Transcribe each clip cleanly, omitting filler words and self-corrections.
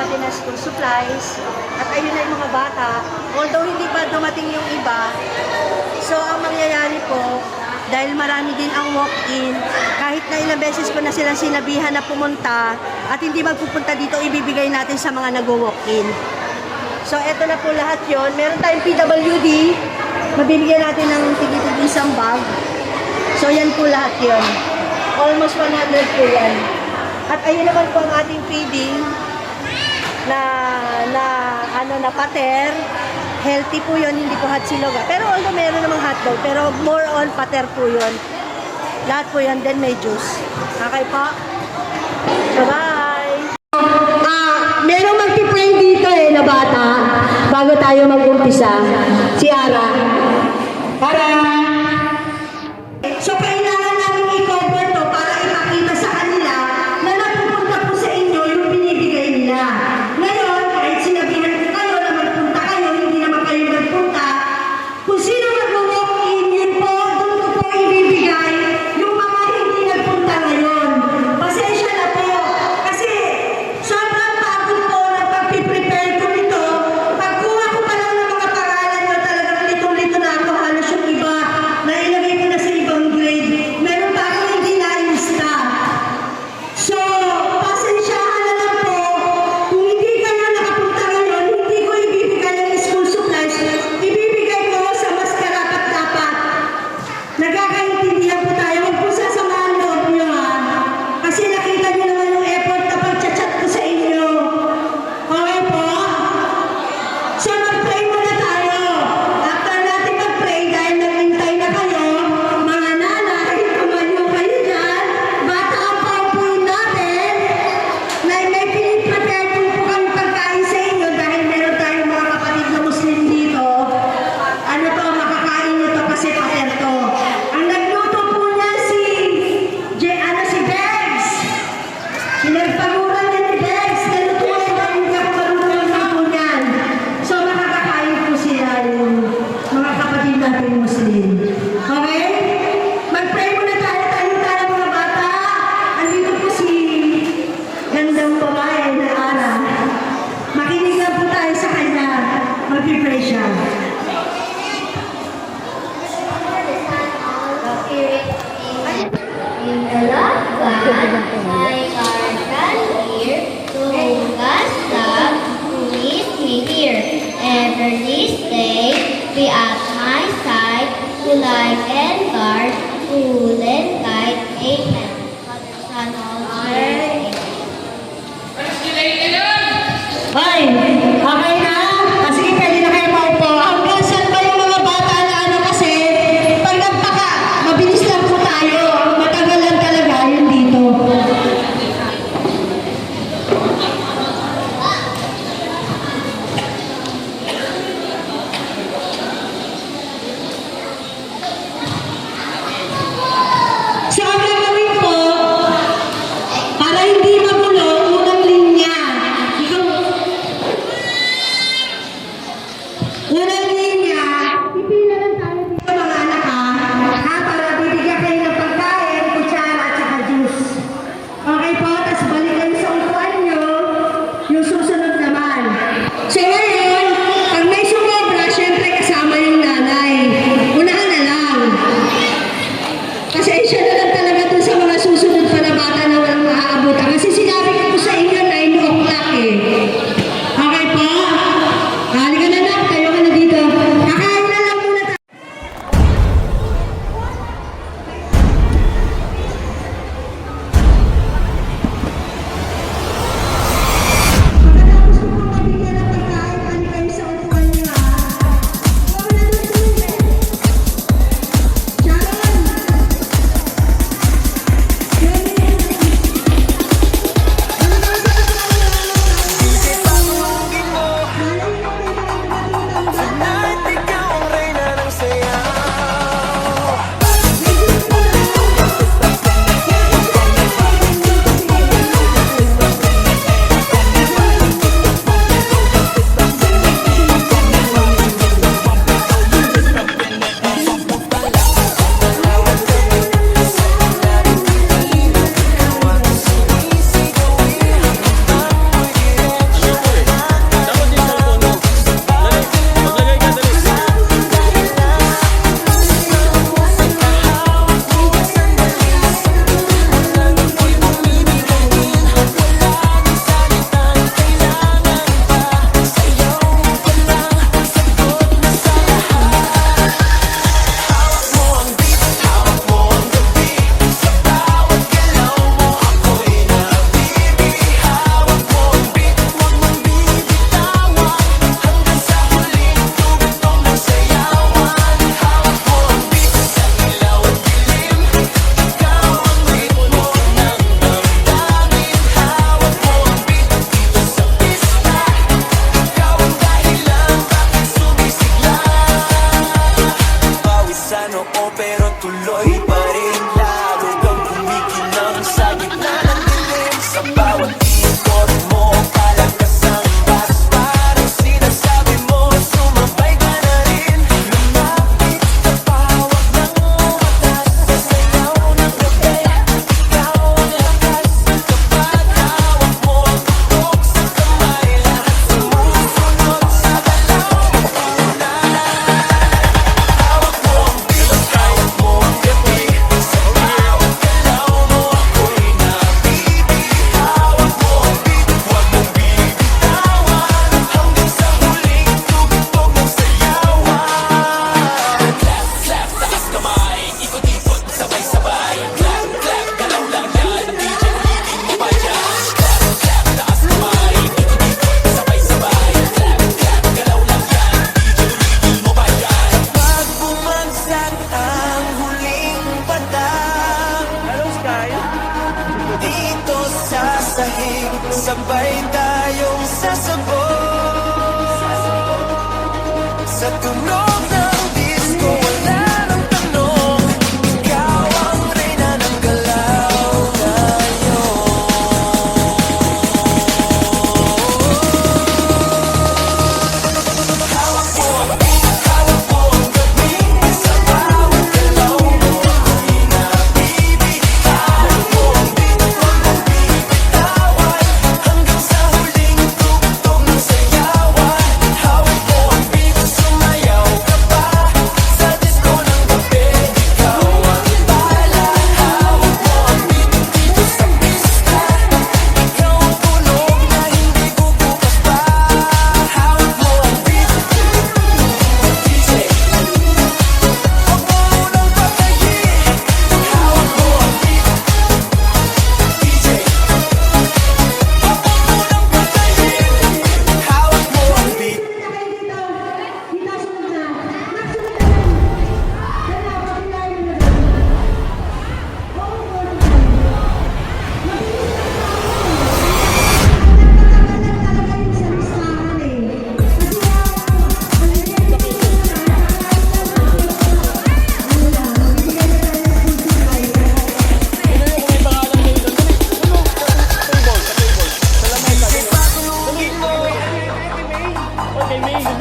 natin na school supplies. At ayun na yung mga bata. Although hindi pa dumating yung iba, so ang mangyayari po, dahil marami din ang walk-in, kahit na ilang beses ko na silang sinabihan na pumunta at hindi magpupunta dito, ibibigay natin sa mga nag-walk-in. So, eto na po lahat yon. Meron tayong PWD, mabibigyan natin ng tigit-tigit isang bag. So, yan po lahat yon. Almost 100 po yan. At ayun naman po ang ating feeding na pater. Healthy po yun, hindi po hot-silog. Pero although meron namang hotdog, pero more on pater po yun. Lahat po yun, then may juice. Okay po? So, bye! Merong magpipray dito na bata bago tayo mag-umpisa. Si Ara. Para! So, kailangan namin i-cover to para ipakita sa kanila na napupunta po sa inyo yung binibigay nila. Ngayon, kahit sinabihan ko kayo na magpunta kayo, hindi naman kayo nagpunta, kung sino mag-walk-in, yun po, doon ko po ibibigay yung mga hindi nagpunta ngayon. Pasensya na po, kasi sobrang pagod po ng pag-prepare ko nito. Pagkuha ko pa lang ng mga pangalan nyo, talagang litong-lito na ako, halos yung iba na ilagay ko na sa ibang grade. Meron pa ako hindi na-insta. So, pasensyahan na lang po. Kung hindi kayo nakapunta ngayon, hindi ko ibibigay ang school supplies. Ibibigay ko sa mas karapat-dapat. Nagkakaintindihan po tayo. Huwag po sasamahan loob nyo ha. Kasi nakita nyo naman yung effort na pag-chat ko sa inyo. Okay po? So, mag-pray muna tayo. After natin mag-pray, dahil naghintay na kayo, mga nanay, tumayo kayo dyan, bata ang paupuin natin, na may pinipatay po kami pagkain sa inyo dahil meron tayong mga kapatid na Muslim dito. Ano to, makakain nyo to kasi pater to. Ang nagluto po niya si Begs. Pinagpaguran niya ni Begs. Nalutuin na hindi ako marunong luto niyan. So, makakakain po sila yung mga kapatid natin Muslim. Okay? Mag-pray muna tayo mga bata. Andito po si gandang babae na Ara. Makinig lang po tayo sa kanya. Mag-pray siya. In the love God, like our God here, to whom God's love, who is me here. Ever this day, be at my side, to like and guard, to rule and guide. Amen. Father, Son, Holy Spirit. Amen. Hoy! Okay na? Sige, pwede na kayo maupo. Hanggang saan ba yung mga bata na ano kasi, pag nagpaka, mabilis lang po tayo. Matagal lang talaga yun dito. So, ang gagawin po, para hindi magulo, unang linya. Unang linya, pipila lang tayo dito mga anak ha. Para bibigyan kayo ng pagkain, kutsara at saka juice. Okay po, tapos balikan sa upuan nyo, yung susunod naman. So ngayon, pag may sumobra, syempre kasama yung nanay. Unahan na lang. Pasensya na lang talaga dun sa mga susunod pa na bata na walang maaabutan. Kasi sinabi ko po sa inyo, 9 o'clock eh. Okay po? Halika na lang, tayo ka na dito. Kakain na lang muna tayo. Sabay tayong sasabog sa tunog ng disco. Wala nang tanong, ikaw ang reyna ng galaw ngayon. Hawak mo ang beat, hawak mo ang gabi. Sa bawat galaw mo ay nabibitaw mo ang beat, huwag mong bibitawan hanggang sa huling tugtog ng sayawan. Hawak mo ang beat, sumayaw ka pa sa disco ng gabi. Ikaw ang bala, hawak mo ang beat dito sa pista. Ikaw ang tunog na hindi bubukas pa. Hawak mo ang beat, DJ. Huwag mo munang patayin. Hawak mo ang beat, DJ. Huwag mo munang patayin. Hawak mo ang beat. Patulungin mo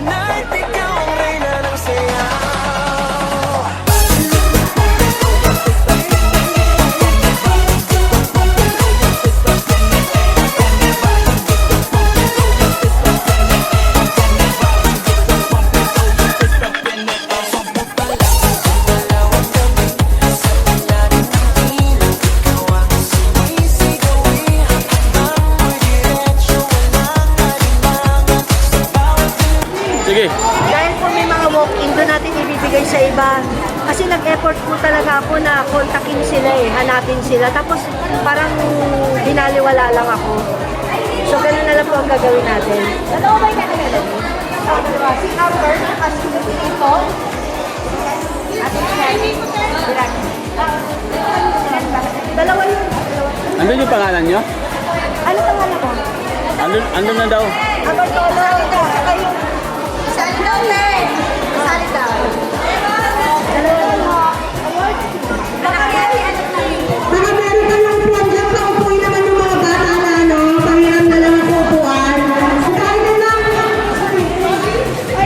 na ikaw ang reyna ng sayaw. Sige. Dahil po may mga walk-in, doon natin ibibigay sa iba. Kasi nag-effort po talaga ako na kontakin sila hanapin sila. Tapos parang binaliwala lang ako. So ganun na lang po ang gagawin natin. Dalawa ba yung natin? Dalawa. Si Amber, at si Ito. At si Shani. Dalawa yun. Andun yung pangalan nyo? Ano pangalan mo? Andun na daw. Amber Tolo. Kayo. Sali daw, Len. Sali daw. Baka meron kayong program, paupuin naman yung mga bata na pangiram na lang ang upuan. Kain na lang.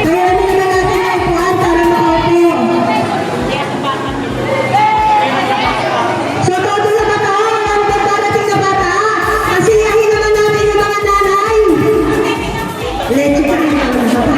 Kaya na natin ang upuan para makaupo. So, todo na ba ito? Ang pagdarating na bata? Kasiyahin naman natin yung mga nanay. Leche ka rin naman bata.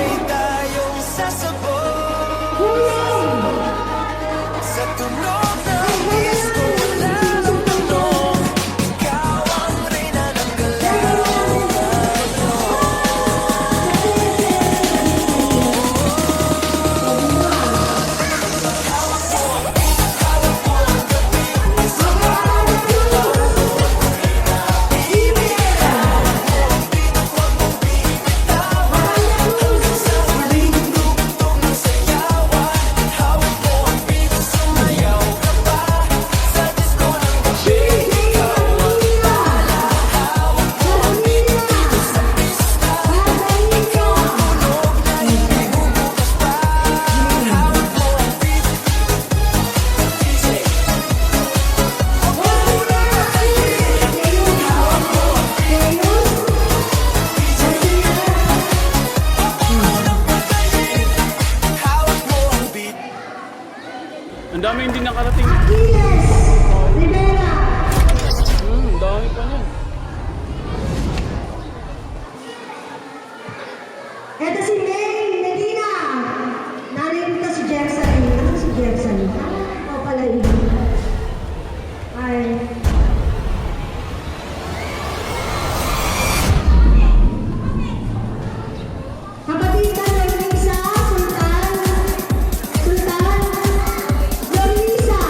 sabay tayong sasabog sa tunog ng disco lalong tunog. Ikaw ang reyna ng galaw. Ang dami hindi nakarating. Aquiles Rivera. Ang dami pa niyan. Ito si May Medina. Narito si Jefferson. Ano si Jefferson? O pala yun. Ay. Kapatid na Lorisa, Sultan, Lorisa.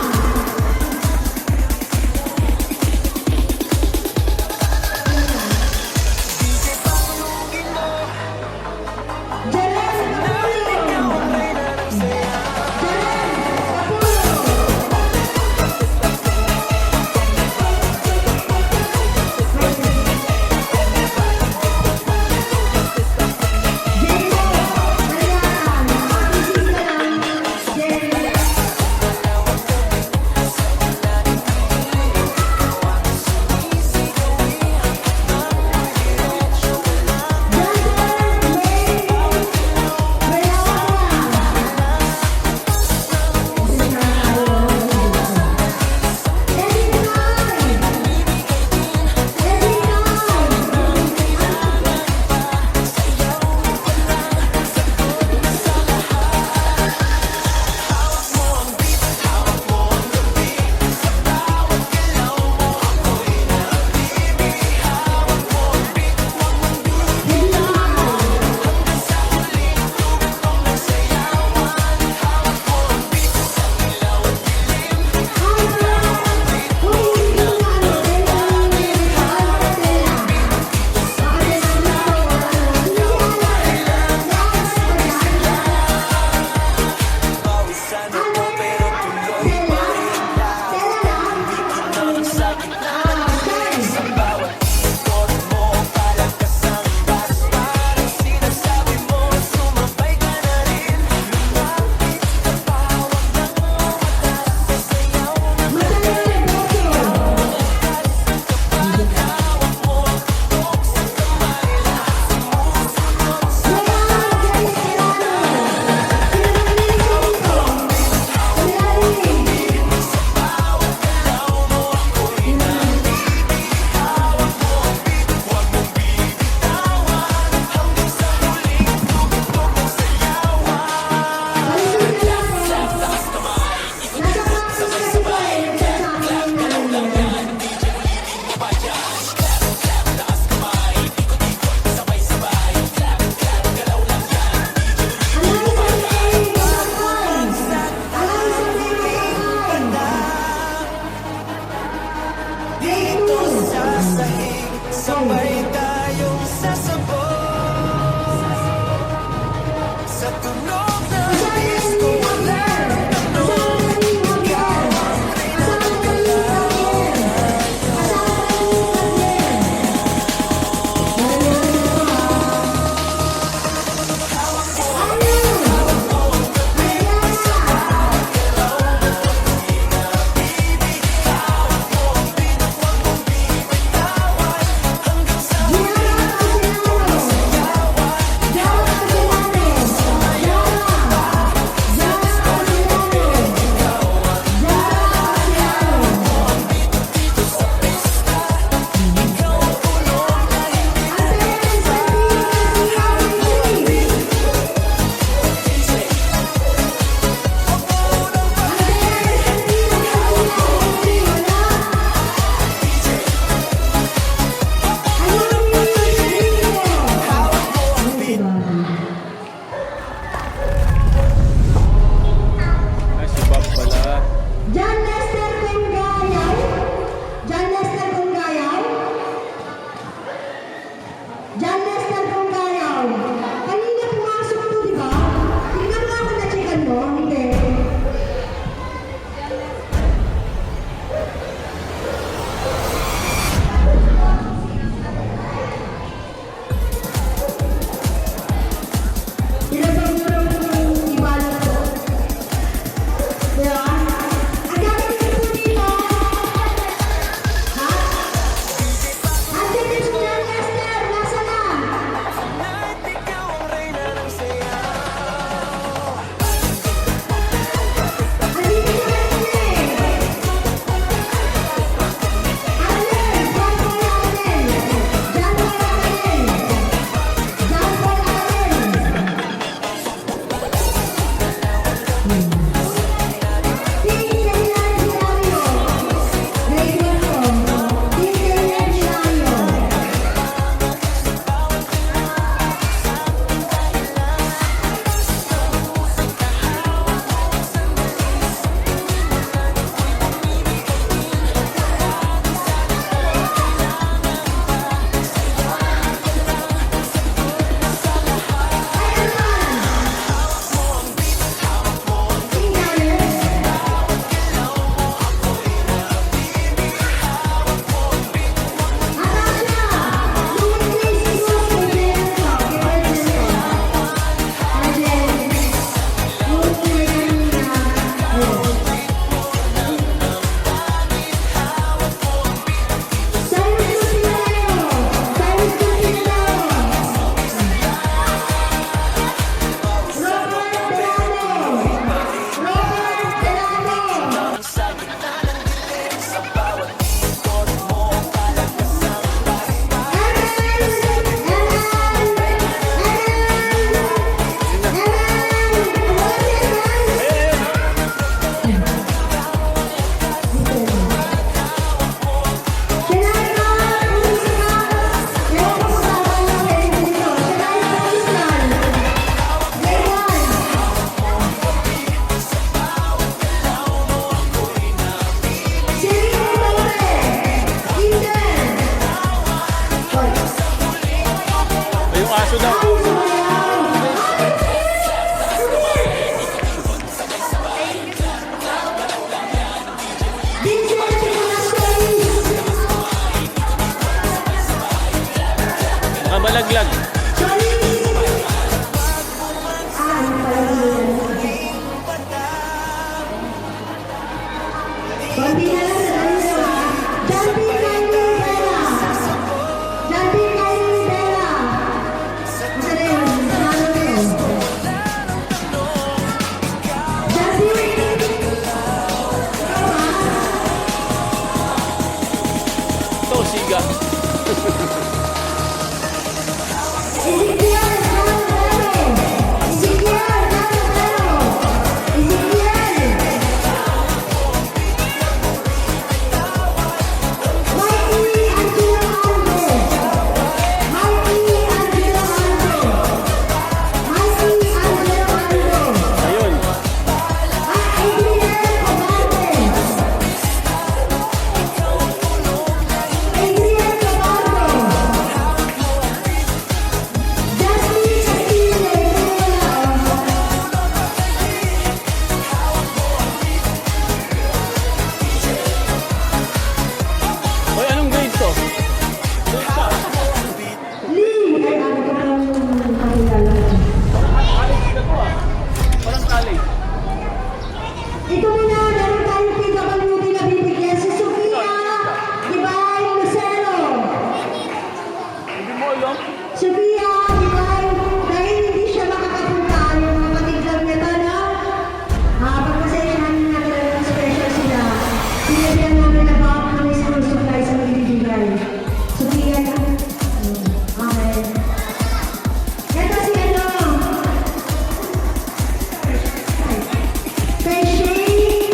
Kay Shay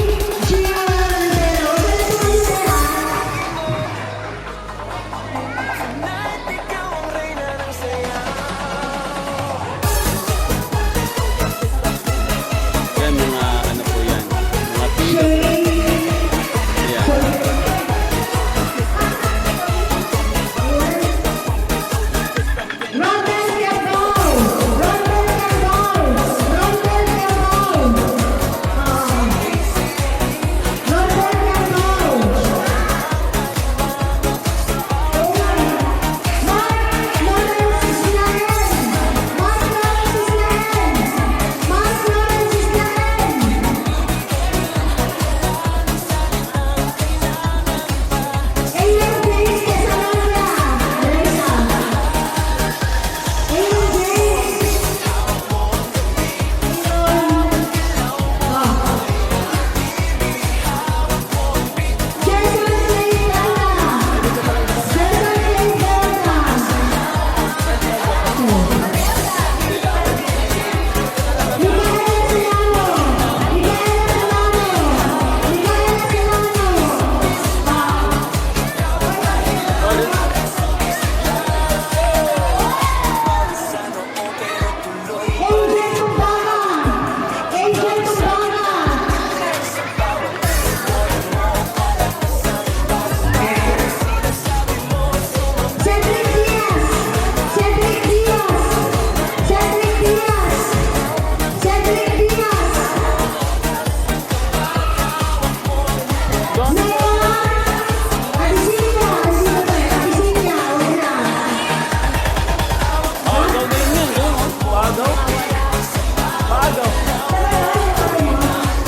Gia Rivero. Ganito kayo sila. Ikaw ang reyna ng saya. Yan, mga ano po yan. Mga pilo. Shay. Ayan. Rommel Cabral. Rommel Cabral. Rommel Cabral. Rommel Cabral. Mark Lawrence Islaen. Mark Lawrence Islaen. Mark Lawrence Islaen. Ayun, Grace Casanova. Teresa. Ayun, Grace. Jason Claytana. Jason Claytana. Micaela Solano. Micaela Solano. Micaela Solano. Angel Tumbana. Angel Tumbana. Cedric Diaz. Cedric Diaz. Cedric Diaz. Cedric Diaz. Nora Adisinia. Adisinia. Una. Pagaw din yan. Doon, oh. Pagaw. Pagaw.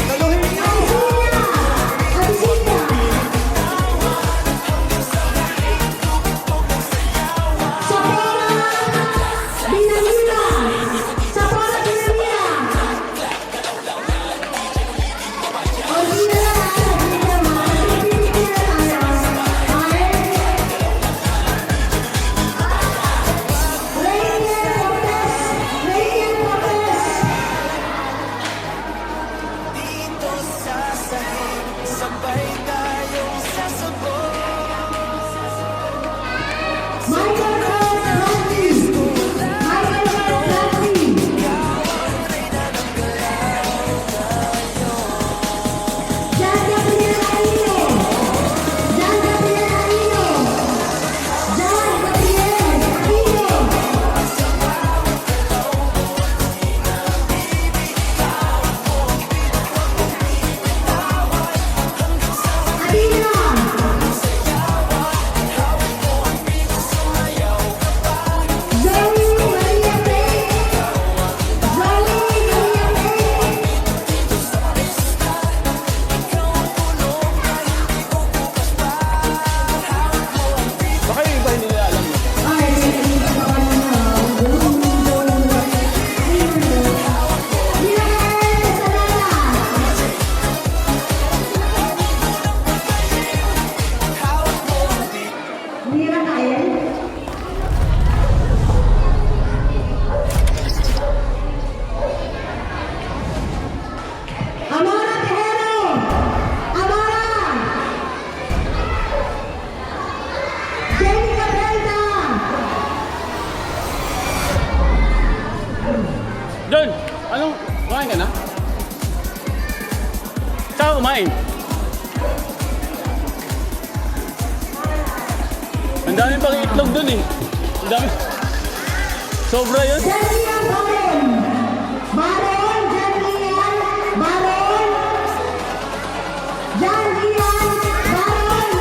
Galuhin niyo. Adisinia. Sapora Binamira. Sapora Binamira. O, sino na lang? Sino naman? Pipipili na tayo. Rainier Lopez. Rainier Lopez. Dito sa sahig, sabay tayong sasabog. Michael Rose Bradley. Michael Rose Bradley. Jan Gabriel Aquino. Jan Gabriel Aquino. Jan Gabriel Aquino. Adina. Zoe Maria Pei. Zoe Maria Pei. Baka yung iba hindi nila alam mo. Ay, hindi ko alam na. Mirael Salala. Mirael. Amara Tejero. Amara. Jenny Cabrera. John, anong, kumain ka na? Saan ka kumain? Ang dami pang itlog dun eh. Ang dami. Sobra yun. Janrian Baron. Baron. Janrian Baron. Janrian Baron.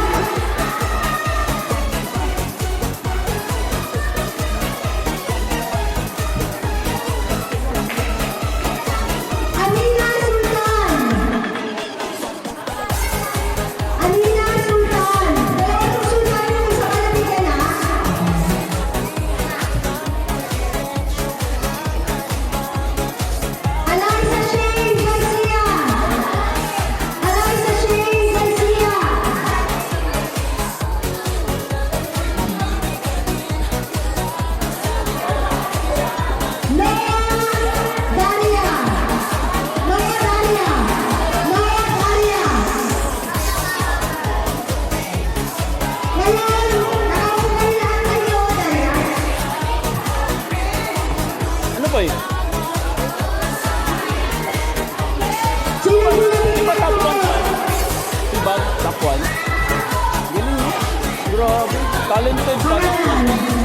Amina Sultan. Amina Sultan. Dalawang Sultan yung isa kalabigan ha. Talented pa. Pangalan.